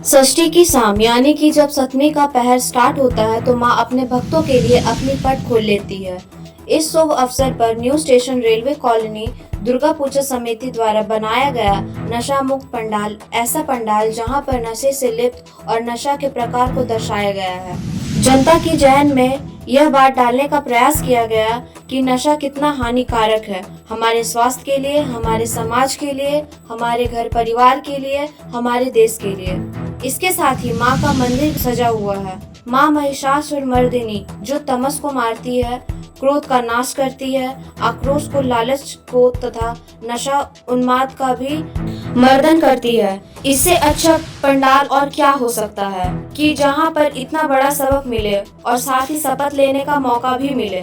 षष्ठी की शाम यानी कि जब सतमी का पहर स्टार्ट होता है तो माँ अपने भक्तों के लिए अपनी पट खोल लेती है। इस शुभ अवसर पर new station railway colony Durga Puja समिति द्वारा बनाया गया नशा मुक्त पंडाल ऐसा पंडाल जहां पर नशे से लिप्त और नशा के प्रकार को दर्शाया गया है। जनता की जहन में यह बात डालने का प्रयास किया गया कि नशा कितना हानिकारक है हमारे स्वास्थ्य के लिए, हमारे समाज के लिए, हमारे घर परिवार के लिए, हमारे देश के लिए। इसके साथ ही माँ का मंदिर सजा हुआ है। माँ महिषासुरमर्दिनी जो तमस को मारती है, क्रोध का नाश करती है, आक्रोश को, लालच को तथा नशा उन्माद का भी मर्दन करती है। इससे अच्छा पंडाल और क्या हो सकता है कि जहाँ पर इतना बड़ा सबक मिले और साथ ही शपथ लेने का मौका भी मिले।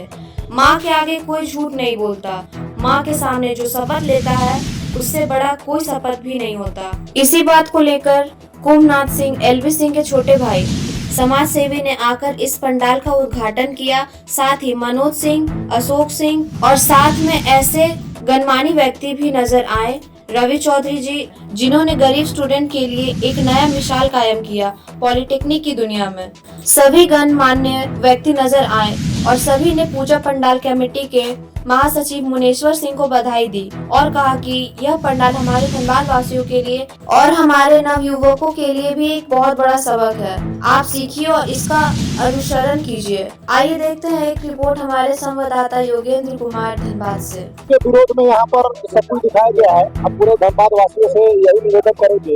माँ के आगे कोई झूठ नहीं बोलता। माँ के सामने जो शपथ लेता है उससे बड़ा कोई शपथ भी नहीं होता। इसी बात को लेकर कुंभनाथ सिंह, एलवी सिंह के छोटे भाई समाज सेवी ने आकर इस पंडाल का उद्घाटन किया। साथ ही मनोज सिंह, अशोक सिंह और साथ में ऐसे गणमान्य व्यक्ति भी नजर आए। रवि चौधरी जी जिन्होंने गरीब स्टूडेंट के लिए एक नया मिसाल कायम किया पॉलिटेक्निक की दुनिया में। सभी गणमान्य व्यक्ति नजर आए और सभी ने पूजा पंडाल कमेटी के महासचिव मुनेश्वर सिंह को बधाई दी और कहा कि यह पंडाल हमारे धनबाद वासियों के लिए और हमारे नवयुवकों के लिए भी एक बहुत बड़ा सबक है। आप सीखिए और इसका अनुसरण कीजिए। आइए देखते हैं एक रिपोर्ट हमारे संवाददाता योगेंद्र कुमार धनबाद से। के विरोध में यहाँ पर सब कुछ दिखाया गया है। हम पूरे धनबाद वासियों से यही निवेदन करेंगे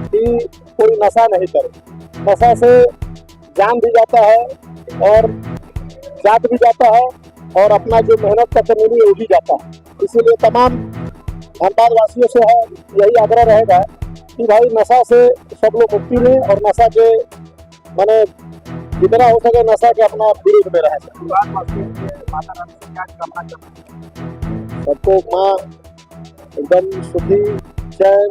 कि कोई नशा नहीं करे। नशा से जान भी जाता है और जात भी जाता है और अपना जो मेहनत का कमीनी है वो भी जाता है। इसीलिए तमाम धनबाद वासियों से है यही आग्रह रहेगा कि भाई नशा से सब लोग मुक्ति लें और नशा के माने जितना हो सके नशा के अपना विरोध में रहे। सबको माँ एकदम सुखी चैन,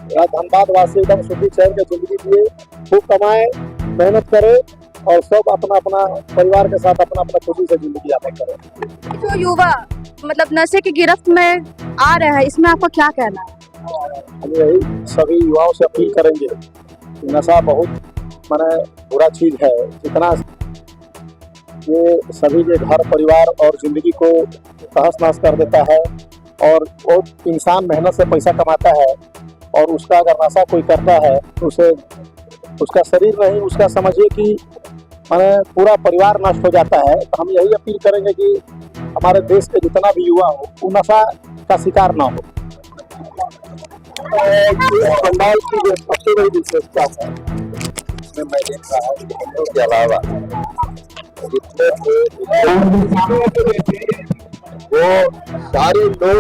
धनबाद वासी एकदम सुखी चैन की जिंदगी दिए, खूब कमाए, मेहनत करे और सब अपना अपना परिवार के साथ अपना अपना खुशी से जिंदगी यापन करे। जो युवा मतलब नशे की गिरफ्त में आ रहे हैं, इसमें आपका क्या कहना है? हम यही सभी युवाओं से अपील करेंगे कि नशा बहुत माने बुरा चीज है। जितना ये सभी के घर परिवार और जिंदगी को तहस नहस कर देता है और वो इंसान मेहनत से पैसा कमाता है और उसका अगर नशा कोई करता है तो उसे उसका शरीर नहीं, उसका समझिए कि माने पूरा परिवार नष्ट हो जाता है। तो हम यही अपील करेंगे कि हमारे देश के जितना भी युवा हो वो नशा का शिकार ना हो। पंडाल की जो सबसे बड़ी विशेषता है इसमें मैं देख रहा हूँ हिंदू के अलावा जितने वो सारे लोग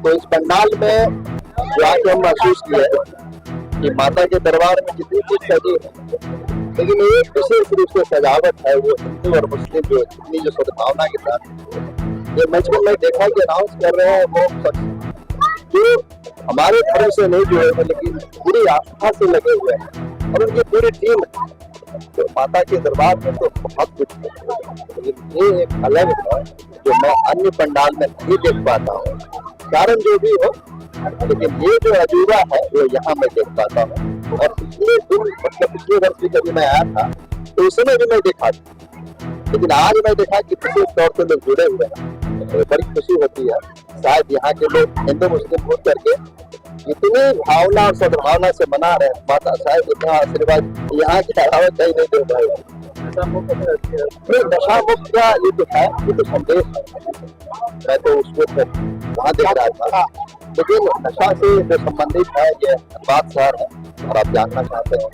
तो इस पंडाल में जाके हम महसूस किया कि माता के दरबार में जितनी चीज सजी है, लेकिन एक विशेष रूप से सजावट है वो हिंदू और मुस्लिम जो इतनी जो सद्भावना के साथ ये मंच में मैं देखा कि अनाउंस कर रहे हैं वो जो हमारे धर्म से नहीं जुड़े हैं लेकिन पूरी आस्था से लगे हुए हैं और उनकी पूरी टीम तो माता के दरबार में तो बहुत कुछ है, लेकिन ये एक अलग है जो मैं अन्य पंडाल में नहीं देख पाता हूँ। कारण जो भी हो, लेकिन ये जो अजूबा है वो यहाँ मैं देख पाता हूँ। और पिछले दिन मतलब पिछले वर्ष भी कभी मैं आया था तो उस समय भी मैं देखा था, लेकिन आज मैं देखा कि विशेष तौर पर लोग जुड़े हुए हैं तो बड़ी खुशी होती है। शायद यहाँ के लोग हिंदू मुस्लिम भूल करके इतनी भावना और सद्भावना से मना रहे हैं। माता शायद इतना आशीर्वाद यहाँ की अलावा कहीं नहीं दे रहे हैं। नशा मुक्त का ये जो है ये तो संदेश है, मैं तो उसको वहाँ देख रहा था, लेकिन नशा से जो संबंधित है ये बात शहर है और आप जानना चाहते हैं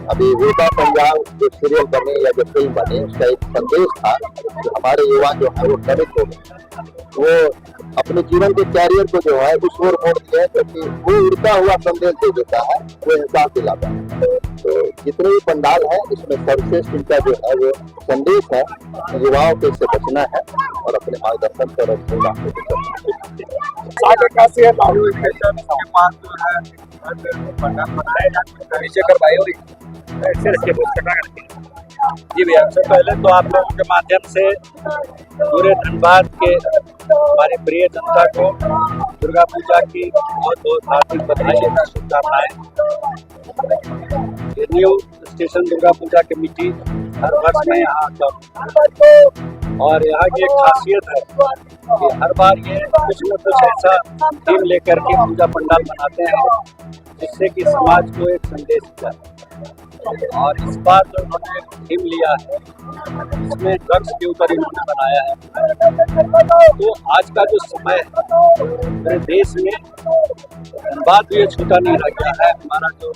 अभी वो पंजाब जो सीरियल बने या जो फिल्म बने उसका एक संदेश था जो हमारे युवा जो है वो प्रेरित हो गए, वो अपने जीवन के कैरियर को जो है उस ओर मोड़ दिया है क्योंकि वो उड़ता हुआ संदेश दे देता है, वो एहसास दिलाता है। तो जितने भी पंडाल है इसमें सर्वश्रेष्ठ इनका जो है वो संदेश है युवाओं को इससे बचना है और अपने मार्गदर्शन पर जी भैया, सबसे पहले तो आप लोगों के माध्यम से पूरे धनबाद के हमारी प्रिय जनता को दुर्गा पूजा की बहुत बहुत हार्दिक बधाई एवं शुभकामनाएं। ये new station Durga Puja committee हर वर्ष में यहाँ आता हूँ और यहाँ की एक खासियत है कि हर बार ये कुछ न कुछ ऐसा थीम लेकर के पूजा पंडाल बनाते हैं जिससे कि समाज को एक संदेश मिला। और इस बार जो उन्होंने थीम लिया है इसमें ड्रग्स के ऊपर इन्होंने बनाया है। तो आज का जो समय है पूरे देश में धनबाद भी ये छूटा नहीं रह गया है। हमारा जो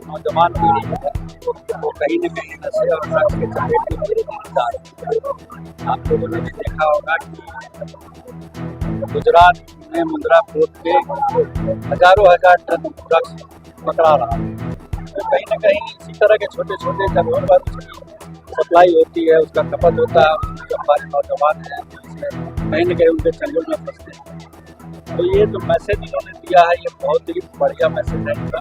नौजवान पीढ़ी है वो कहीं न कहीं नशे और ड्रग्स के चपेट में धीरे धीरे जा रही है। आप लोगों ने भी देखा होगा कि गुजरात में मुंद्रा पोर्ट पे हजारों हजार टन ड्रग्स पकड़ा रहा है। तो कहीं न कहीं इसी तरह के छोटे छोटे जगहों पर उसकी सप्लाई होती है, उसका खपत होता है। उसमें जो हमारे नौजवान हैं कहीं न कहीं उनके चंगुल में फंसते हैं। तो ये जो मैसेज इन्होंने दिया है ये बहुत ही बढ़िया मैसेज है इनका।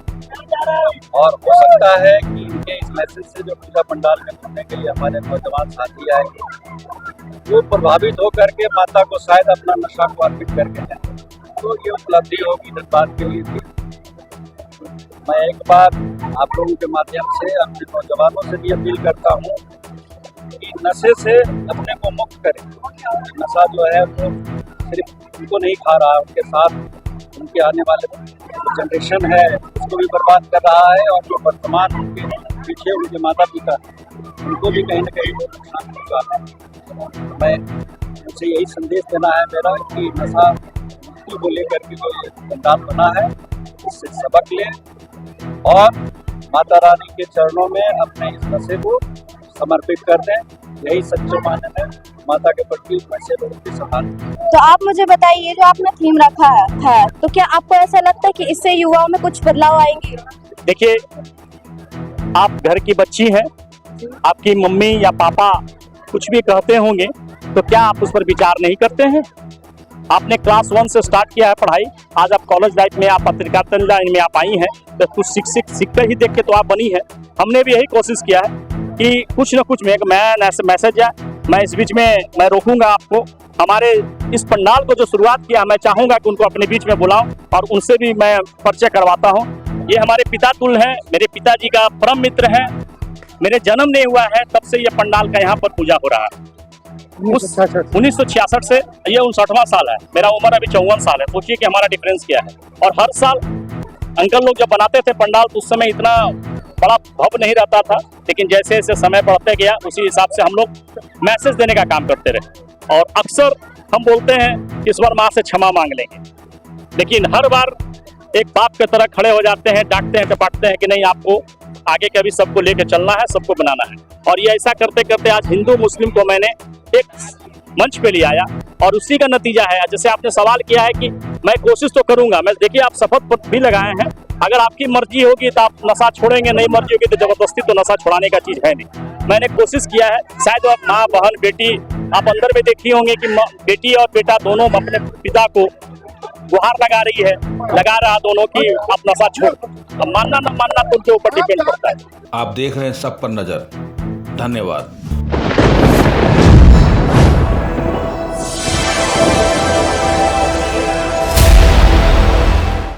और हो सकता है कि इनके इस मैसेज से जो पूजा पंडाल में घूमने के लिए हमारे नौजवान साथी आएंगे वो प्रभावित होकर के माता को शायद अपना नशा को अर्पित करके जाए। तो ये उपलब्धि होगी धनबाद के लिए भी। मैं एक बार आप लोगों के माध्यम से अपने नौजवानों से भी अपील करता हूँ कि नशे से अपने को मुक्त करें। नशा जो है वो सिर्फ उनको नहीं खा रहा, उनके साथ उनके आने वाले जनरेशन है उसको भी बर्बाद कर रहा है और जो वर्तमान उनके पीछे उनके माता पिता उनको भी कहीं न कहीं वो नुकसान पहुँचा रहा है। मैं उनसे यही संदेश देना है मेरा कि नशा मुक्ति को लेकर के जो ये पंडाल बना है इससे सबक लें और माता रानी के चरणों में अपने इस नशे को समर्पित कर दें। यही सच्चे मानन है माता के प्रति नशे लोगों की समान। तो आप मुझे बताइए जो आपने थीम रखा है तो क्या आपको ऐसा लगता है कि इससे युवाओं में कुछ बदलाव आएंगे? देखिए, आप घर की बच्ची हैं, आपकी मम्मी या पापा कुछ भी कहते होंगे तो क्या आप उस पर विचार नहीं करते हैं? आपने क्लास 1 से स्टार्ट किया है पढ़ाई, आज आप कॉलेज लाइफ में आप पत्रकारिता लाइन में आप आई हैं तो कुछ सीखकर ही देख के तो आप बनी है। हमने भी यही कोशिश किया है कि कुछ न कुछ मैसेज है। मैं इस बीच में मैं रोकूंगा आपको। हमारे इस पंडाल को जो शुरुआत किया मैं चाहूँगा कि उनको अपने बीच में बुलाऊं और उनसे भी मैं परिचय करवाता हूँ। ये हमारे पिता तुल्य हैं, मेरे पिताजी का परम मित्र हैं। मेरे जन्म नहीं हुआ है तब से ये पंडाल का यहाँ पर पूजा हो रहा है। 1966 से ये 59वां साल है। मेरा उम्र अभी 54 साल है। सोचिए कि हमारा डिफरेंस क्या है। और हर साल अंकल लोग जब बनाते थे पंडाल तो उस समय इतना बड़ा भव्य नहीं रहता था, लेकिन जैसे जैसे समय बढ़ते गया उसी हिसाब से हम लोग मैसेज देने का काम करते रहे। और अक्सर हम बोलते हैं कि ईश्वर माँ से क्षमा मांग लेंगे, लेकिन हर बार एक बाप की तरह खड़े हो जाते हैं, डांटते हैं, टपाटते हैं कि नहीं आपको आगे कभी सबको लेके चलना है, सबको बनाना है। और ये ऐसा करते करते आज हिंदू मुस्लिम को मैंने एक मंच पे ले आया और उसी का नतीजा है। जैसे आपने सवाल किया है कि मैं कोशिश तो करूंगा, मैं देखिए आप शपथ पत्र भी लगाए हैं, अगर आपकी मर्जी होगी तो आप नशा छोड़ेंगे, नहीं मर्जी होगी तो जबरदस्ती तो नशा छुड़ाने का चीज है नहीं। मैंने कोशिश किया है, शायद आप माँ बहन बेटी आप अंदर में देखी होंगे कि बेटी और बेटा दोनों अपने पिता को गुहार लगा रही है, लगा रहा दोनों की आप नशा छोड़। अब मानना न मानना तुमके ऊपर डिपेंड करता है। आप देख रहे हैं सब पर नजर। धन्यवाद।